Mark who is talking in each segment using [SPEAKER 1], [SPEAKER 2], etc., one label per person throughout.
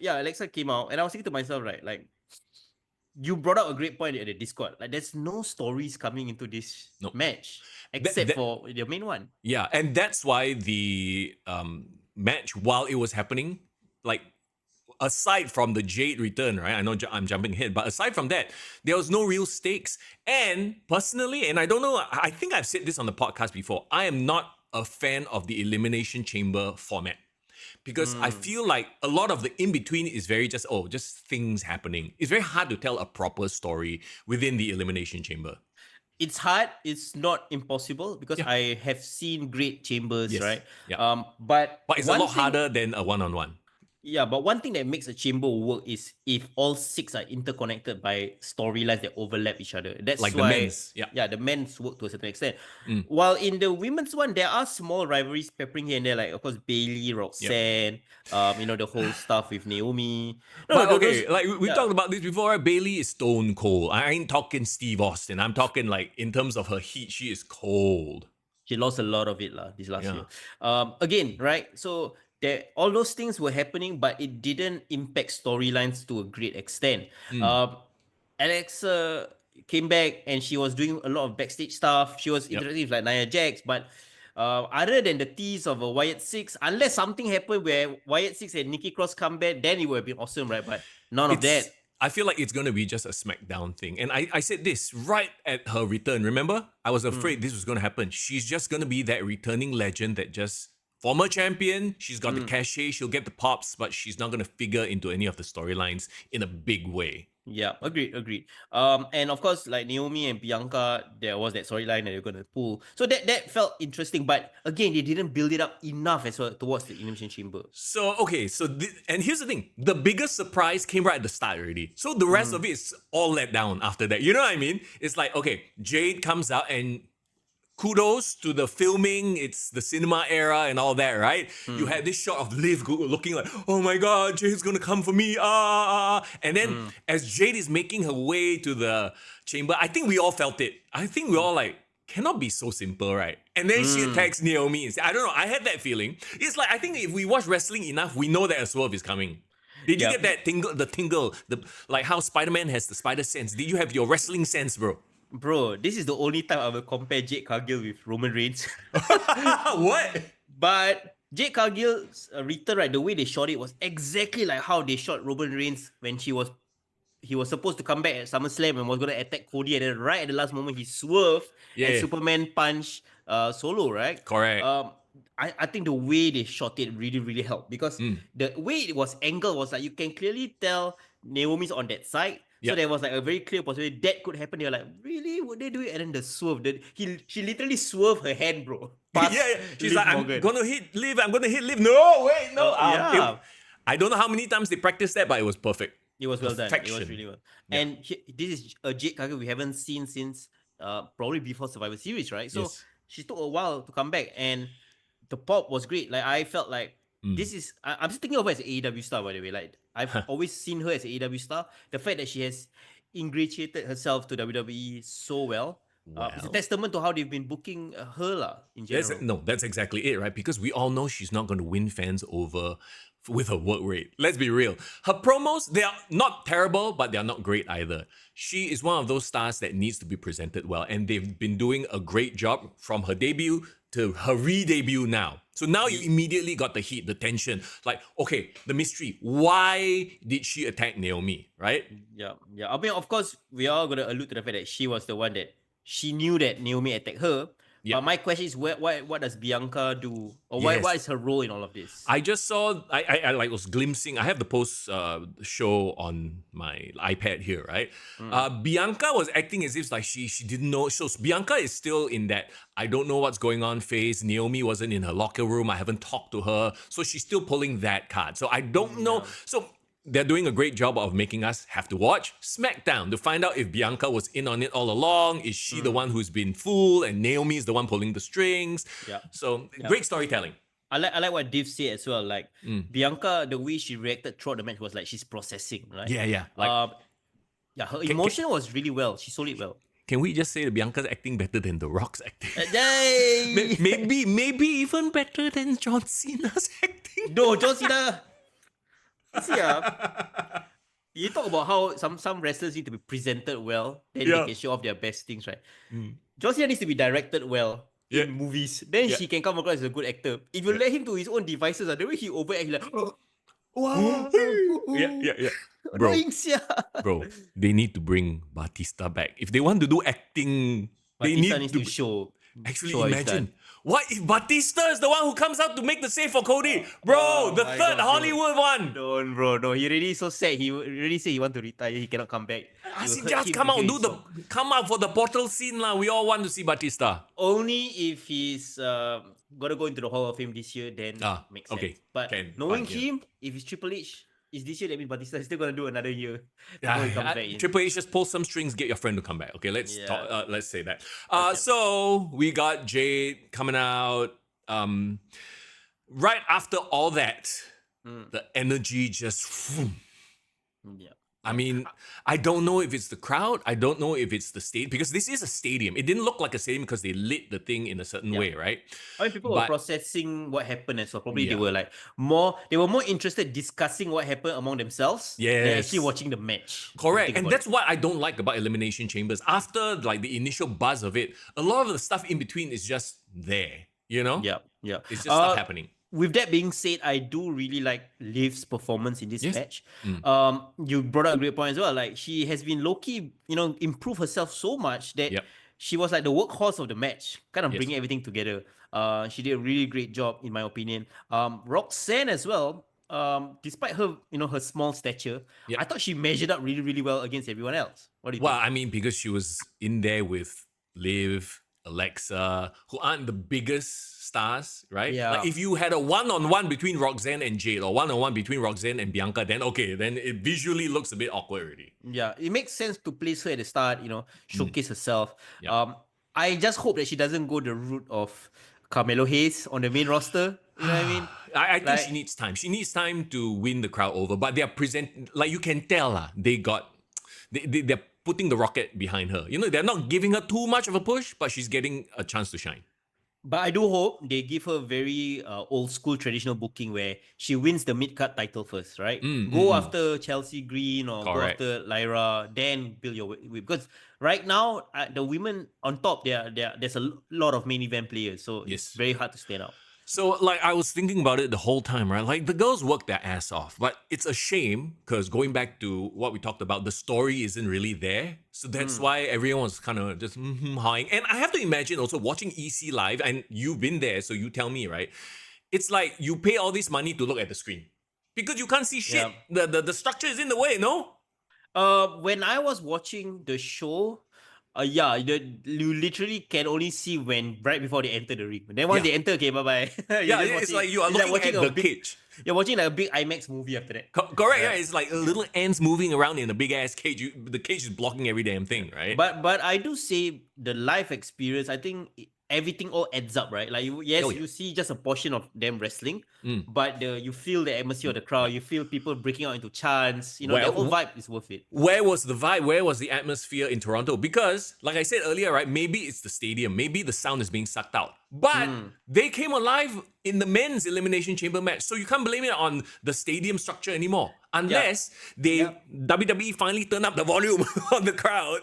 [SPEAKER 1] yeah, Alexa came out, and I was thinking to myself, right, like you brought out a great point at the Discord. Like, there's no stories coming into this
[SPEAKER 2] No,
[SPEAKER 1] match
[SPEAKER 2] that,
[SPEAKER 1] except
[SPEAKER 2] that
[SPEAKER 1] for the main one.
[SPEAKER 2] yeah, and that's why the match while it was happening, like aside from the Jade return, right? I know I'm jumping ahead, but aside from that, there was no real stakes. And personally, and I don't know, I think I've said this on the podcast before, I am not a fan of the Elimination Chamber format because I
[SPEAKER 1] Mm.
[SPEAKER 2] feel like a lot of the in between is very just things happening. It's very hard to tell a proper story within the Elimination Chamber.
[SPEAKER 1] It's hard. It's not impossible because
[SPEAKER 2] Yeah.
[SPEAKER 1] I have seen great chambers,
[SPEAKER 2] Yes.
[SPEAKER 1] right?
[SPEAKER 2] Yeah.
[SPEAKER 1] But
[SPEAKER 2] But it's a lot
[SPEAKER 1] one thing,
[SPEAKER 2] harder than a one-on-one.
[SPEAKER 1] yeah, but one thing that makes a chamber work is if all six are interconnected by storylines that overlap each other. That's
[SPEAKER 2] Like the
[SPEAKER 1] why,
[SPEAKER 2] men's. Yeah.
[SPEAKER 1] yeah, the men's work to a certain extent.
[SPEAKER 2] Mm.
[SPEAKER 1] While in the women's one, there are small rivalries peppering here and there, like of course Bailey,
[SPEAKER 2] Yep.
[SPEAKER 1] Roxanne, the whole stuff with Naomi. No,
[SPEAKER 2] But
[SPEAKER 1] no,
[SPEAKER 2] okay,
[SPEAKER 1] those,
[SPEAKER 2] like we
[SPEAKER 1] yeah,
[SPEAKER 2] talked about this before, right? Bailey is stone cold. I ain't talking Steve Austin. I'm talking like in terms of her heat, she is cold.
[SPEAKER 1] she lost a lot of it lah this last
[SPEAKER 2] Yeah.
[SPEAKER 1] year. Again, right? So there, all those things were happening, but it didn't impact storylines to a great extent.
[SPEAKER 2] Mm.
[SPEAKER 1] Um, Alexa came back and she was doing a lot of backstage stuff. She was
[SPEAKER 2] Yep.
[SPEAKER 1] interacting with like Nia Jax, but other than the tease of a Wyatt Six, unless something happened where Wyatt Six and Nikki Cross come back, then it would have been awesome, right? But none of
[SPEAKER 2] It's
[SPEAKER 1] that.
[SPEAKER 2] I feel like it's gonna be just a SmackDown thing. And I said this right at her return. Remember? I was afraid this was gonna happen. She's just gonna be that returning legend that just former champion. She's got the cachet, she'll get the pops, but she's not gonna figure into any of the storylines in a big way.
[SPEAKER 1] Yeah, agreed. And of course, like Naomi and Bianca, there was that storyline that they're gonna pull. So that felt interesting, but again, they didn't build it up enough as well towards the Elimination Chamber.
[SPEAKER 2] So okay, and here's the thing: the biggest surprise came right at the start already. So the rest of it is all let down after that. You know what I mean? It's like okay, Jade comes out and kudos to the filming. It's the cinema era and all that, right? You had this shot of Liv looking like, oh my god, Jade's gonna come for me, And then as Jade is making her way to the chamber, I think we all felt it. I think we all like, cannot be so simple, right? And then she attacks Naomi instead. I don't know. I had that feeling. It's like I think if we watch wrestling enough, we know that a swerve is coming. Did you
[SPEAKER 1] Yeah.
[SPEAKER 2] get that tingle? The like how Spider-Man has the spider sense. Did you have your wrestling sense, bro?
[SPEAKER 1] Bro, this is the only time I will compare Jade Cargill with Roman Reigns.
[SPEAKER 2] What?
[SPEAKER 1] But Jade Cargill's return, right, the way they shot it was exactly like how they shot Roman Reigns when he was supposed to come back at SummerSlam and was going to attack Cody, and then right at the last moment he swerved and
[SPEAKER 2] Yeah.
[SPEAKER 1] Superman punched Solo, right?
[SPEAKER 2] Correct.
[SPEAKER 1] I think the way they shot it really, really helped because the way it was angled was like you can clearly tell Naomi's on that side. So
[SPEAKER 2] Yep.
[SPEAKER 1] there was like a very clear possibility that could happen. They're like, really? Would they do it? And then the swerve, she literally swerved her hand, bro.
[SPEAKER 2] Yeah,
[SPEAKER 1] Past
[SPEAKER 2] yeah. She's
[SPEAKER 1] Liv
[SPEAKER 2] like,
[SPEAKER 1] Morgan.
[SPEAKER 2] I'm gonna hit Liv. I'm gonna hit Liv. No, wait, no.
[SPEAKER 1] Yeah.
[SPEAKER 2] I don't know how many times they practiced that, but it was perfect.
[SPEAKER 1] It was well done. It was
[SPEAKER 2] Perfection.
[SPEAKER 1] really well.
[SPEAKER 2] Yeah.
[SPEAKER 1] And this is a Jade Cargill we haven't seen since probably before Survivor Series, right? So
[SPEAKER 2] Yes.
[SPEAKER 1] she took a while to come back, and the pop was great. Like I felt like this is. I'm just thinking of her as an AEW star, by the way. Like I've always seen her as an AEW star. The fact that she has ingratiated herself to WWE so well. It's a
[SPEAKER 2] Well.
[SPEAKER 1] testament to how they've been booking her lah, in general.
[SPEAKER 2] That's exactly it, right? Because we all know she's not going to win fans over with her work rate. Let's be real. Her promos, they are not terrible, but they are not great either. She is one of those stars that needs to be presented well, and they've been doing a great job from her debut to her re-debut now. So now you immediately got the heat, the tension. Like, okay, the mystery. Why did she attack Naomi, right?
[SPEAKER 1] Yeah. I mean, of course, we are going to allude to the fact that she was the one that she knew that Naomi attacked her.
[SPEAKER 2] Yeah.
[SPEAKER 1] But my question is, what does Bianca do, or
[SPEAKER 2] Yes.
[SPEAKER 1] what is her role in all of this?
[SPEAKER 2] I just saw, I like was glimpsing. I have the post show on my iPad here, right? Bianca was acting as if like she didn't know. So Bianca is still in that I don't know what's going on phase. Naomi wasn't in her locker room. I haven't talked to her, so she's still pulling that card. So I don't know. So they're doing a great job of making us have to watch SmackDown to find out if Bianca was in on it all along. Is she the one who's been fooled and Naomi is the one pulling the strings?
[SPEAKER 1] Yeah.
[SPEAKER 2] So great storytelling.
[SPEAKER 1] I like what Div said as well. Like Bianca, the way she reacted throughout the match was like she's processing, right?
[SPEAKER 2] Yeah. Like,
[SPEAKER 1] her emotion was really well. She sold it well.
[SPEAKER 2] can we just say that Bianca's acting better than The Rock's acting?
[SPEAKER 1] Yay!
[SPEAKER 2] maybe even better than John Cena's acting.
[SPEAKER 1] No, John Cena. You see, you talk about how some wrestlers need to be presented well, then they
[SPEAKER 2] Yeah.
[SPEAKER 1] can show off their best things, right?
[SPEAKER 2] Mm.
[SPEAKER 1] John Cena needs to be directed well
[SPEAKER 2] Yeah.
[SPEAKER 1] in movies. Then
[SPEAKER 2] Yeah.
[SPEAKER 1] she can come across as a good actor. If you
[SPEAKER 2] Yeah.
[SPEAKER 1] let him to his own devices, the way he overact, like, wow,
[SPEAKER 2] Yeah. Yeah. Yeah. Bro,
[SPEAKER 1] annoying sia.
[SPEAKER 2] bro, they need to bring Batista back. If they want to do acting, they
[SPEAKER 1] Batista
[SPEAKER 2] need
[SPEAKER 1] needs
[SPEAKER 2] to
[SPEAKER 1] to show
[SPEAKER 2] actually
[SPEAKER 1] how it's done.
[SPEAKER 2] imagine. What if Batista is the one who comes out to make the save for Cody? Bro,
[SPEAKER 1] Oh
[SPEAKER 2] the
[SPEAKER 1] my
[SPEAKER 2] third
[SPEAKER 1] god, bro.
[SPEAKER 2] Hollywood one.
[SPEAKER 1] Don't, bro. No, he really so sad. He really said he want to retire. He cannot come back. It
[SPEAKER 2] As
[SPEAKER 1] will
[SPEAKER 2] he
[SPEAKER 1] hurt
[SPEAKER 2] just
[SPEAKER 1] him
[SPEAKER 2] come
[SPEAKER 1] to hear
[SPEAKER 2] out,
[SPEAKER 1] his song.
[SPEAKER 2] come out for the portal scene lah. We all want to see Batista.
[SPEAKER 1] Only if he's gonna go into the Hall of Fame this year, then
[SPEAKER 2] Ah,
[SPEAKER 1] makes
[SPEAKER 2] okay,
[SPEAKER 1] sense. But
[SPEAKER 2] can
[SPEAKER 1] knowing
[SPEAKER 2] fine. Yeah.
[SPEAKER 1] him, if it's Triple H, is this year, that means Batista is still gonna do another year before he comes
[SPEAKER 2] Yeah,
[SPEAKER 1] back in.
[SPEAKER 2] Triple H just pull some strings, get your friend to come back. Okay, let's
[SPEAKER 1] Yeah.
[SPEAKER 2] talk. Let's say that.
[SPEAKER 1] Okay.
[SPEAKER 2] So we got Jade coming out. Right after all that, the energy just.
[SPEAKER 1] Yeah.
[SPEAKER 2] I mean, I don't know if it's the crowd. I don't know if it's the stadium because this is a stadium. It didn't look like a stadium because they lit the thing in a certain way, right?
[SPEAKER 1] I mean, people were
[SPEAKER 2] But
[SPEAKER 1] processing what happened, and so probably they
[SPEAKER 2] Yeah.
[SPEAKER 1] were like they were more interested discussing what happened among themselves than actually
[SPEAKER 2] Yes.
[SPEAKER 1] watching the match.
[SPEAKER 2] correct,
[SPEAKER 1] Think
[SPEAKER 2] and
[SPEAKER 1] about
[SPEAKER 2] that's what I don't like about Elimination Chambers. After like the initial buzz of it, a lot of the stuff in between is just there. You know,
[SPEAKER 1] Yeah, yeah.
[SPEAKER 2] it's just stuff happening.
[SPEAKER 1] With that being said, I do really like Liv's performance in this
[SPEAKER 2] Yes.
[SPEAKER 1] match. You brought up a great point as well. Like she has been low-key, improve herself so much that
[SPEAKER 2] Yep.
[SPEAKER 1] she was like the workhorse of the match, kind of
[SPEAKER 2] Yes.
[SPEAKER 1] bringing everything together. She did a really great job, in my opinion. Roxanne as well. Despite her, her small stature,
[SPEAKER 2] Yep.
[SPEAKER 1] I thought she measured up really, really well against everyone else. What do you
[SPEAKER 2] Well,
[SPEAKER 1] think?
[SPEAKER 2] I mean, because she was in there with Liv, Alexa, who aren't the biggest stars, right?
[SPEAKER 1] Yeah.
[SPEAKER 2] Like if you had a one-on-one between Roxanne and Jade or one-on-one between Roxanne and Bianca, then okay, then it visually looks a bit awkward already.
[SPEAKER 1] Yeah, it makes sense to place her at the start, showcase herself.
[SPEAKER 2] Yeah.
[SPEAKER 1] I just hope that she doesn't go the route of Carmelo Hayes on the main roster. You know what I mean?
[SPEAKER 2] I think
[SPEAKER 1] Like-
[SPEAKER 2] she needs time. She needs time to win the crowd over. But they're like you can tell they're putting the rocket behind her. They're not giving her too much of a push, but she's getting a chance to shine.
[SPEAKER 1] But I do hope they give her very old school traditional booking where she wins the mid card title first, right? Go after Chelsea Green or
[SPEAKER 2] Correct.
[SPEAKER 1] go after Lyra, then build your way. Because right now, the women on top, there's a lot of main event players, so it's
[SPEAKER 2] Yes.
[SPEAKER 1] very hard to stand out.
[SPEAKER 2] So, like, I was thinking about it the whole time, right? Like, the girls work their ass off, but it's a shame because going back to what we talked about, the story isn't really there. So that's why everyone was kind of just hawing. And I have to imagine also watching EC live, and you've been there, so you tell me, right? It's like you pay all this money to look at the screen because you can't see shit.
[SPEAKER 1] Yeah.
[SPEAKER 2] The structure is in the way, no?
[SPEAKER 1] When I was watching the show, you literally can only see when right before they enter the ring. Then once
[SPEAKER 2] Yeah.
[SPEAKER 1] they enter, okay, bye bye.
[SPEAKER 2] Yeah, it's like you are looking at the cage.
[SPEAKER 1] You're watching like a big IMAX movie after that.
[SPEAKER 2] Correct, yeah. It's like little ants moving around in a big ass cage. The cage is blocking every damn thing, right?
[SPEAKER 1] But I do say the live experience, I think everything all adds up, right? Like you see just a portion of them wrestling, but you feel the atmosphere of the crowd. You feel people breaking out into chants. The whole vibe is worth it.
[SPEAKER 2] Where was the vibe? Where was the atmosphere in Toronto? Because, like I said earlier, right? Maybe it's the stadium. Maybe the sound is being sucked out. But they came alive in the men's Elimination Chamber match, so you can't blame it on the stadium structure anymore. Unless WWE finally turn up the volume on the crowd.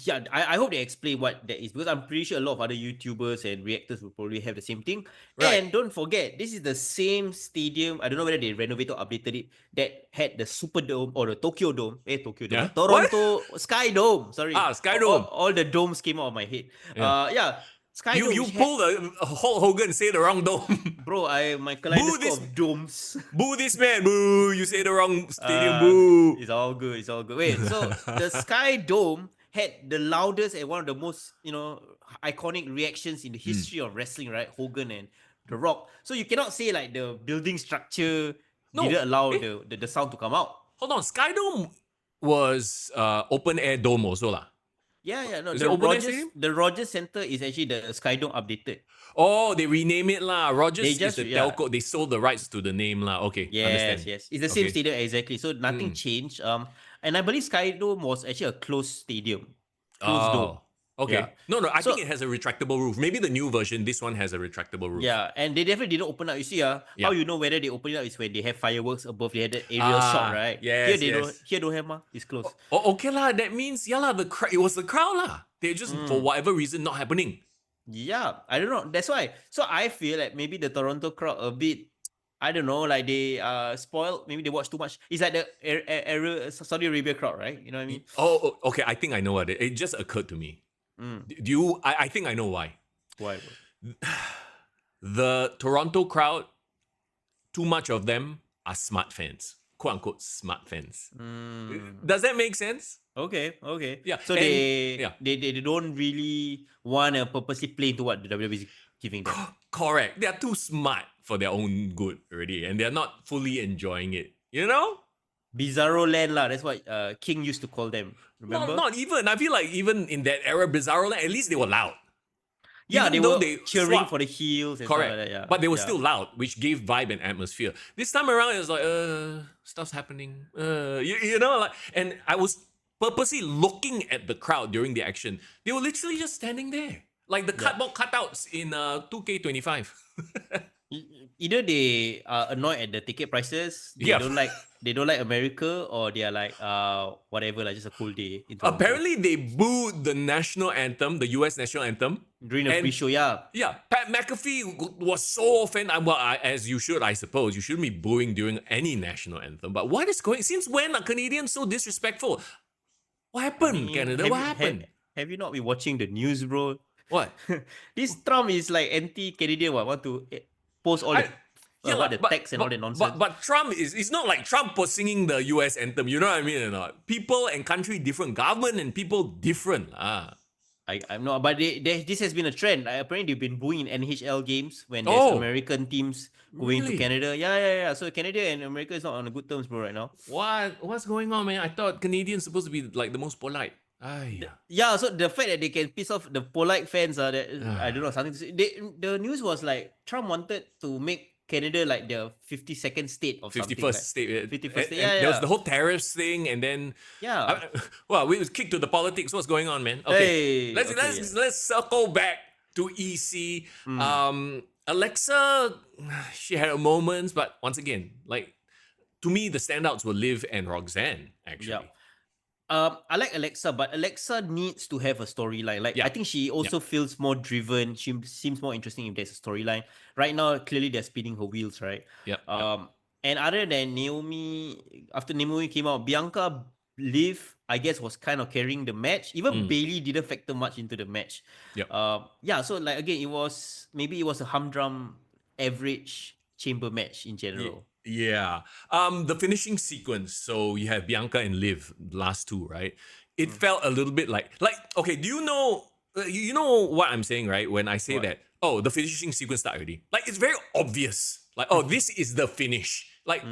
[SPEAKER 1] Yeah, I hope they explain what that is because I'm pretty sure a lot of other YouTubers and reactors will probably have the same thing.
[SPEAKER 2] Right.
[SPEAKER 1] And don't forget, this is the same stadium. I don't know whether they renovated or updated it that had the Superdome or the Tokyo Dome. Tokyo Dome.
[SPEAKER 2] Yeah?
[SPEAKER 1] Toronto Sky Dome. Sorry.
[SPEAKER 2] Sky Dome.
[SPEAKER 1] All the domes came out of my head. Sky Dome.
[SPEAKER 2] You
[SPEAKER 1] which
[SPEAKER 2] pulled a Hulk Hogan, say the wrong dome.
[SPEAKER 1] Bro, my kaleidoscope
[SPEAKER 2] this-
[SPEAKER 1] of domes.
[SPEAKER 2] Boo this man, boo! You say the wrong stadium, boo!
[SPEAKER 1] It's all good. It's all good. Wait, so the Sky Dome had the loudest and one of the most, iconic reactions in the history of wrestling, right? Hogan and The Rock. So you cannot say like the building structure didn't allow the sound to come out.
[SPEAKER 2] Hold on, Sky Dome was open air dome also lah.
[SPEAKER 1] Yeah, no.
[SPEAKER 2] Is it open air
[SPEAKER 1] Rogers,
[SPEAKER 2] stadium?
[SPEAKER 1] the Rogers Center is actually the Sky Dome updated.
[SPEAKER 2] Oh, they rename it lah. Rogers
[SPEAKER 1] They
[SPEAKER 2] is
[SPEAKER 1] just-
[SPEAKER 2] the
[SPEAKER 1] yeah.
[SPEAKER 2] telco. They sold the rights to the name lah. Okay,
[SPEAKER 1] Yes,
[SPEAKER 2] understand.
[SPEAKER 1] yes. It's the same
[SPEAKER 2] Okay.
[SPEAKER 1] stadium exactly. So nothing changed. And I believe Sky Dome was actually a closed stadium. Closed dome.
[SPEAKER 2] Okay.
[SPEAKER 1] Yeah.
[SPEAKER 2] No, I think
[SPEAKER 1] So
[SPEAKER 2] it has a retractable roof. Maybe the new version, this one has a retractable roof.
[SPEAKER 1] yeah, and they definitely didn't open up. You see, how
[SPEAKER 2] Yeah.
[SPEAKER 1] you know whether they open it up is when they have fireworks above. They had the aerial shot, right? Here
[SPEAKER 2] Yes,
[SPEAKER 1] they don't.
[SPEAKER 2] yes.
[SPEAKER 1] Here don't have, It's closed.
[SPEAKER 2] Oh, okay lah. That means yeah lah. It was the crowd lah. They're just for
[SPEAKER 1] Mm.
[SPEAKER 2] whatever reason not happening.
[SPEAKER 1] Yeah, I don't know. That's why. So I feel like maybe the Toronto crowd a bit. I don't know, like they spoiled. Maybe they watch too much. It's like the Saudi Arabia crowd, right? You know what I mean?
[SPEAKER 2] Okay. I think I know what it just occurred to me.
[SPEAKER 1] Mm.
[SPEAKER 2] Do you? I think I know why.
[SPEAKER 1] Why?
[SPEAKER 2] The Toronto crowd, too much of them are smart fans, quote unquote smart fans.
[SPEAKER 1] Mm.
[SPEAKER 2] Does that make sense?
[SPEAKER 1] Okay, okay.
[SPEAKER 2] Yeah,
[SPEAKER 1] So
[SPEAKER 2] and
[SPEAKER 1] they,
[SPEAKER 2] yeah.
[SPEAKER 1] they don't really want to purposely play into what the WWE is giving them.
[SPEAKER 2] Correct. They are too smart for their own good already, and they're not fully enjoying it. You know?
[SPEAKER 1] Bizarro land lah. That's what King used to call them. Remember?
[SPEAKER 2] Not even. I feel like even in that era, Bizarro Land, at least they were loud.
[SPEAKER 1] Yeah,
[SPEAKER 2] Even
[SPEAKER 1] they
[SPEAKER 2] though
[SPEAKER 1] were
[SPEAKER 2] they
[SPEAKER 1] cheering
[SPEAKER 2] swap-
[SPEAKER 1] for the heels and
[SPEAKER 2] Correct.
[SPEAKER 1] stuff like that. Yeah,
[SPEAKER 2] But they were
[SPEAKER 1] yeah.
[SPEAKER 2] still loud, which gave vibe and atmosphere. This time around, it was like, stuff's happening. You know, like, and I was purposely looking at the crowd during the action. They were literally just standing there. Like the cardboard cutouts in 2K25.
[SPEAKER 1] Either they are annoyed at the ticket prices, they
[SPEAKER 2] Yeah.
[SPEAKER 1] don't like America, or they are like whatever, like just a cool day in Toronto.
[SPEAKER 2] Apparently, they booed the national anthem, the US national anthem.
[SPEAKER 1] During the
[SPEAKER 2] and-
[SPEAKER 1] pre-show, yeah.
[SPEAKER 2] Yeah, Pat McAfee was so offended. Well, as you should, I suppose. You shouldn't be booing during any national anthem. But what is going? Since when are Canadians so disrespectful? What happened, Canada? What happened?
[SPEAKER 1] Have you not been watching the news, bro?
[SPEAKER 2] What?
[SPEAKER 1] This Trump is like anti-Canadian. Want to post all the text and all that nonsense.
[SPEAKER 2] But Trump it's not like Trump was singing the US anthem. You know what I mean or not? People and country different, government and people different.
[SPEAKER 1] I'm not, but this has been a trend. Apparently, they've been booing in NHL games when there's
[SPEAKER 2] Oh.
[SPEAKER 1] American teams going
[SPEAKER 2] Really?
[SPEAKER 1] to Canada. Yeah. So Canada and America is not on a good terms, bro, right now.
[SPEAKER 2] What's going on, man? I thought Canadians supposed to be like the most polite.
[SPEAKER 1] Yeah, so the fact that they can piss off the polite fans, I don't know, something to say. The news was like Trump wanted to make Canada like the 52nd state or something.
[SPEAKER 2] 51st state.
[SPEAKER 1] 51st state.
[SPEAKER 2] And
[SPEAKER 1] Yeah.
[SPEAKER 2] there was the whole tariffs thing, and then
[SPEAKER 1] Yeah.
[SPEAKER 2] well, we was kicked to the politics. What's going on, man? Okay,
[SPEAKER 1] Hey,
[SPEAKER 2] let's circle back to EC. Alexa, she had her moments, but once again, like to me, the standouts were Liv and Roxanne. Actually,
[SPEAKER 1] Yeah. I like Alexa, but Alexa needs to have a storyline. Like,
[SPEAKER 2] Yeah.
[SPEAKER 1] I think she also feels more driven. She seems more interesting if there's a storyline. Right now, clearly they're spinning her wheels, right?
[SPEAKER 2] Yep.
[SPEAKER 1] And other than Naomi, after Naomi came out, Bianca, Liv, I guess, was kind of carrying the match. Even Bailey didn't factor much into the match.
[SPEAKER 2] Yep.
[SPEAKER 1] Yeah. So like again, it was a humdrum, average chamber match in general.
[SPEAKER 2] Yeah. The finishing sequence. So you have Bianca and Liv, last two, right? It felt a little bit like okay. Do you know? You know what I'm saying, right? When I say
[SPEAKER 1] What?
[SPEAKER 2] that, oh, the finishing sequence start already. Like it's very obvious. Like oh, this is the finish. Like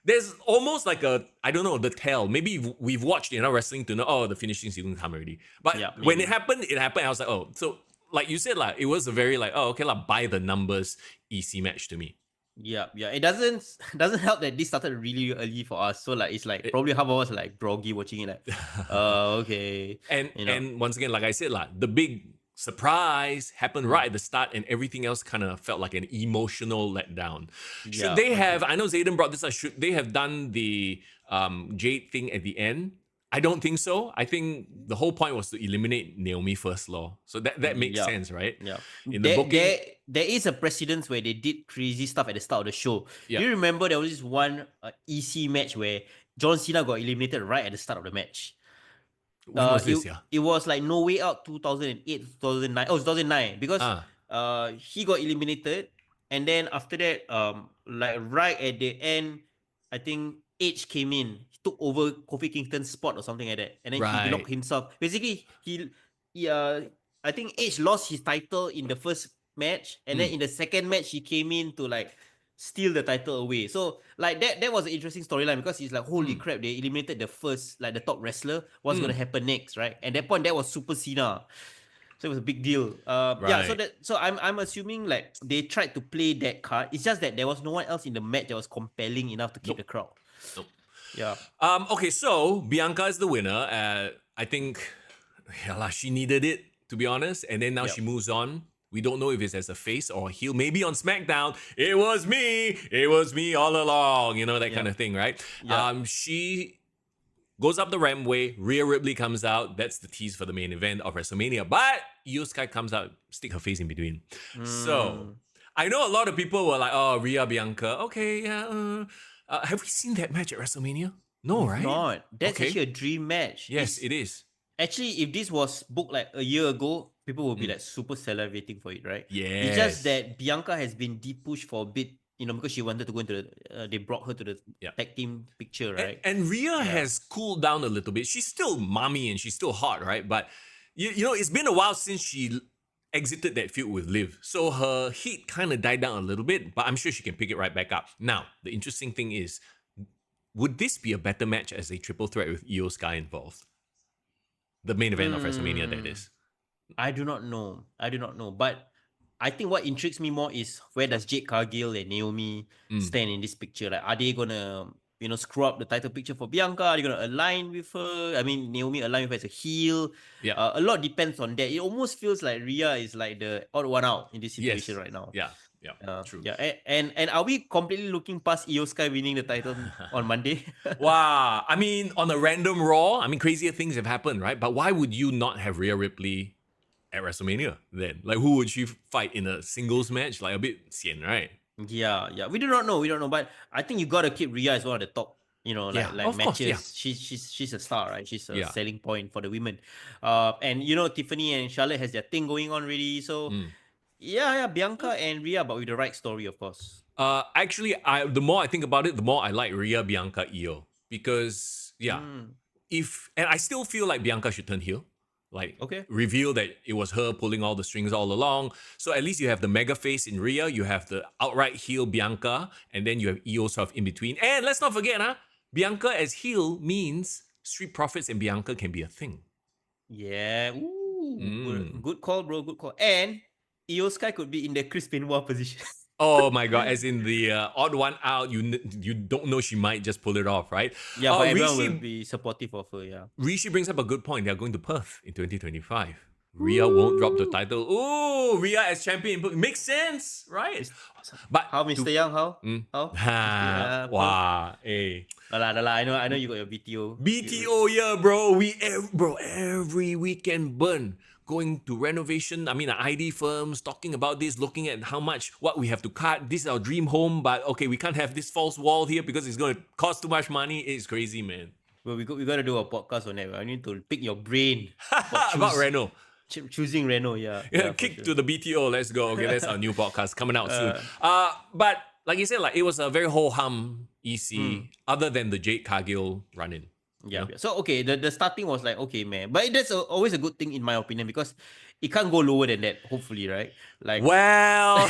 [SPEAKER 2] there's almost like a I don't know the tell. Maybe we've watched enough wrestling to know oh the finishing sequence come already. But
[SPEAKER 1] Yeah,
[SPEAKER 2] when
[SPEAKER 1] maybe.
[SPEAKER 2] it happened, I was like oh so like you said like it was a very like oh okay like by the numbers EC match to me.
[SPEAKER 1] Yeah. It doesn't help that this started really early for us. So like it's like probably half of us like groggy watching it like, okay.
[SPEAKER 2] And
[SPEAKER 1] You know.
[SPEAKER 2] and once again, like I said, like the big surprise happened right at the start, and everything else kind of felt like an emotional letdown. Should
[SPEAKER 1] Yeah,
[SPEAKER 2] they have? I know Zayden brought this up. Should they have done the Jade thing at the end? I don't think so. I think the whole point was to eliminate Naomi first law. So that makes
[SPEAKER 1] Yeah.
[SPEAKER 2] sense, right?
[SPEAKER 1] Yeah.
[SPEAKER 2] In the booking,
[SPEAKER 1] There is a precedence where they did crazy stuff at the start of the show.
[SPEAKER 2] Yeah.
[SPEAKER 1] Do you remember there was this one EC match where John Cena got eliminated right at the start of the match?
[SPEAKER 2] when was this?
[SPEAKER 1] It was like No Way Out 2008, 2009. Oh, 2009. Because he got eliminated. And then after that, like right at the end, I think Edge came in. He took over Kofi Kingston's spot or something like that. And then
[SPEAKER 2] Right.
[SPEAKER 1] he blocked himself. Basically, I think Edge lost his title in the first match. And then in the second match, he came in to like steal the title away. So like that was an interesting storyline because he's like, holy crap, they eliminated the first, like the top wrestler. What's gonna happen next, right? At that point, that was Super Cena. So it was a big deal. Yeah, so I'm assuming like they tried to play that card. It's just that there was no one else in the match that was compelling enough to keep the crowd.
[SPEAKER 2] Nope.
[SPEAKER 1] Yeah.
[SPEAKER 2] Okay, so Bianca is the winner. I think she needed it to be honest. And then now
[SPEAKER 1] Yep.
[SPEAKER 2] she moves on. We don't know if it's as a face or a heel. Maybe on SmackDown, it was me all along. You know, that kind
[SPEAKER 1] Yep.
[SPEAKER 2] of thing, right?
[SPEAKER 1] Yep.
[SPEAKER 2] She goes up the rampway. Rhea Ripley comes out. That's the tease for the main event of WrestleMania. But Io Sky comes out, stick her face in between. So
[SPEAKER 1] Mm.
[SPEAKER 2] I know a lot of people were like, "Oh, Rhea Bianca, okay, yeah." Have we seen that match at WrestleMania? No,
[SPEAKER 1] We've
[SPEAKER 2] right?
[SPEAKER 1] not. That's
[SPEAKER 2] Okay.
[SPEAKER 1] actually a dream match.
[SPEAKER 2] Yes, it is.
[SPEAKER 1] Actually, if this was booked like a year ago, people would be like super salivating for it, right? It's just
[SPEAKER 2] Yes.
[SPEAKER 1] that Bianca has been depushed for a bit, because she wanted to go into the. They brought her to the
[SPEAKER 2] Yeah.
[SPEAKER 1] tag team picture,
[SPEAKER 2] And,
[SPEAKER 1] right?
[SPEAKER 2] and Rhea
[SPEAKER 1] Yeah.
[SPEAKER 2] has cooled down a little bit. She's still mommy and she's still hot, right? But you know, it's been a while since she exited that feud with Liv. So her heat kind of died down a little bit, but I'm sure she can pick it right back up. Now, the interesting thing is, would this be a better match as a triple threat with Io Sky involved? The main event of WrestleMania, that is.
[SPEAKER 1] I do not know. But I think what intrigues me more is where does Jade Cargill and Naomi stand in this picture? Like, are they gonna, screw up the title picture for Bianca? Are they gonna align with her? I mean, Naomi align with her as a heel.
[SPEAKER 2] Yeah.
[SPEAKER 1] A lot depends on that. It almost feels like Rhea is like the odd one out in this situation
[SPEAKER 2] Yes.
[SPEAKER 1] right now.
[SPEAKER 2] Yeah. Yeah. True.
[SPEAKER 1] Yeah, and are we completely looking past Io Sky winning the title on Monday?
[SPEAKER 2] Wow. I mean, on a random Raw, I mean, crazier things have happened, right? But why would you not have Rhea Ripley at WrestleMania then? Like, who would she fight in a singles match? Like, a bit sian, right?
[SPEAKER 1] Yeah. We do not know. But I think you gotta keep Rhea as one of the top,
[SPEAKER 2] Yeah,
[SPEAKER 1] like
[SPEAKER 2] of course,
[SPEAKER 1] matches.
[SPEAKER 2] yeah.
[SPEAKER 1] She's a star, right? She's a
[SPEAKER 2] Yeah.
[SPEAKER 1] selling point for the women. And Tiffany and Charlotte has their thing going on already. So yeah, Bianca and Rhea, but with the right story, of course.
[SPEAKER 2] Actually, the more I think about it, the more I like Rhea, Bianca, Io. Because, yeah, and I still feel like Bianca should turn heel. Like,
[SPEAKER 1] Okay.
[SPEAKER 2] reveal that it was her pulling all the strings all along. So at least you have the mega face in Rhea, you have the outright heel Bianca, and then you have Io sort of in between. And let's not forget, Bianca as heel means Street Profits and Bianca can be a thing.
[SPEAKER 1] Yeah. Ooh. Good call, bro. Good call. And Io Sky could be in the Chris Benoit position.
[SPEAKER 2] Oh my god! As in the odd one out, you don't know, she might just pull it off, right?
[SPEAKER 1] Yeah, but everyone will be supportive of her. Yeah.
[SPEAKER 2] Rishi brings up a good point. They're going to Perth in 2025. Rhea won't drop the title. Ooh, Rhea as champion makes sense, right? But
[SPEAKER 1] How, Mr. Young? How? How?
[SPEAKER 2] Wow, hey.
[SPEAKER 1] I know you got your BTO.
[SPEAKER 2] BTO, yeah, bro. Every weekend burn. Going to renovation, ID firms, talking about this, looking at what we have to cut. This is our dream home, but okay, we can't have this false wall here because it's going to cost too much money. It's crazy, man.
[SPEAKER 1] Well, we got to do a podcast on that. I need to pick your brain
[SPEAKER 2] about Reno.
[SPEAKER 1] Choosing Reno, yeah.
[SPEAKER 2] Kick to the BTO, let's go. Okay, that's our new podcast coming out soon. But like you said, like it was a very ho-hum EC, other than the Jade Cargill run-in.
[SPEAKER 1] Yeah. So okay, the starting was like okay, man, but that's always a good thing in my opinion because it can't go lower than that. Hopefully, right? Like
[SPEAKER 2] well.